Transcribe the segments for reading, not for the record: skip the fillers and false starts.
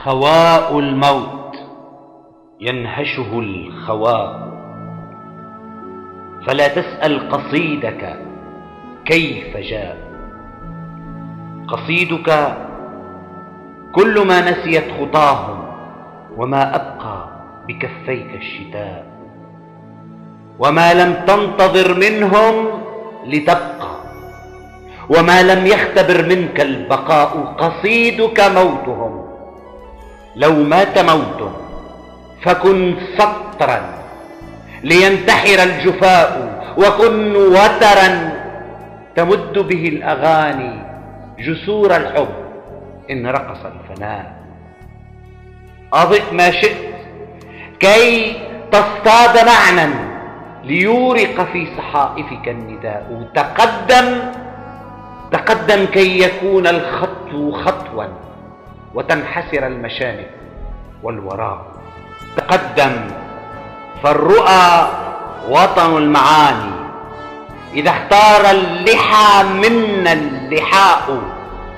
خواء الموت ينهشه الخواء، فلا تسأل قصيدك كيف جاء. قصيدك كل ما نسيت خطاهم، وما أبقى بكفيك الشتاء، وما لم تنتظر منهم لتبقى، وما لم يختبر منك البقاء. قصيدك موتهم، لو مات موت فكن سطرا لينتحر الجفاء، وكن وترا تمد به الأغاني جسور الحب إن رقص الفناء. أضف ما شئت كي تصطاد معنى ليورق في صحائفك النداء. تقدم كي يكون الخطو خطوا وتنحسر المشامخ والوراء. تقدم فالرؤى وطن المعاني، إذا اختار اللحى منا اللحاء.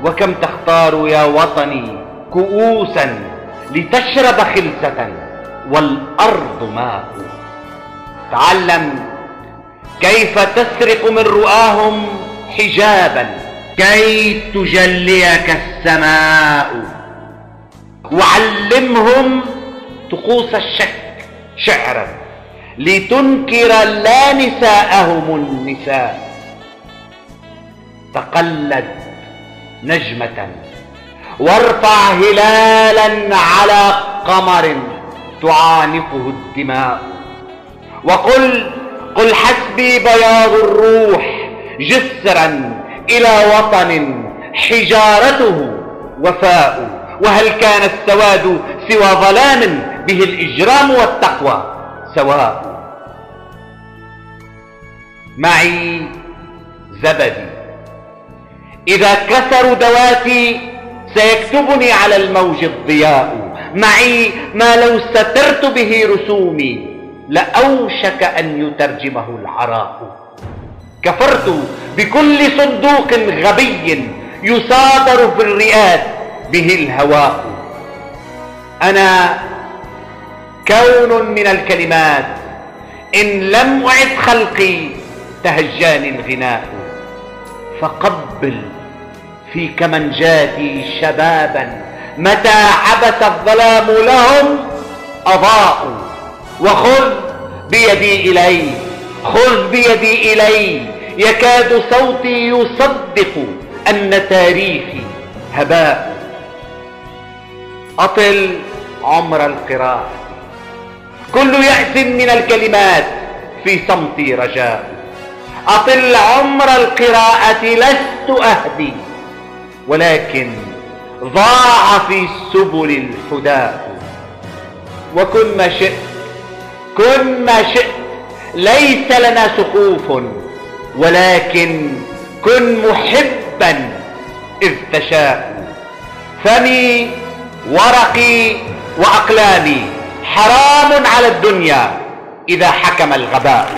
وكم تختار يا وطني كؤوسا لتشرب خلسة والأرض ماء. تعلم كيف تسرق من رؤاهم حجابا كي تجليك السماء، وعلمهم طقوس الشك شعرا لتنكر لا نساءهم النساء. تقلد نجمة وارفع هلالا على قمر تعانقه الدماء، قل حسبي بياض الروح جسرا إلى وطن حجارته وفاء. وهل كان السواد سوى ظلام به الإجرام والتقوى سواء. معي زبدي، إذا كسروا دواتي سيكتبني على الموج الضياء. معي ما لو سترت به رسومي لأوشك أن يترجمه العراء. كفرت بكل صندوق غبي يصادر في الرئات به الهواء. أنا كون من الكلمات، إن لم أعد خلقي تهجاني الغناء. فقبل في كمنجاتي شبابا متى عبث الظلام لهم أضاءوا. وخذ بيدي إلي، يكاد صوتي يصدق أن تاريخي هباء. أطل عمر القراءة، كل يأس من الكلمات في صمتي رجاء. أطل عمر القراءة لست أهدي، ولكن ضاع في السبل الحداء. وكن ما شئت ليس لنا سقوف، ولكن كن محبا إذ تشاء. فمي ورقي وأقلامي حرام على الدنيا إذا حكم الغباء.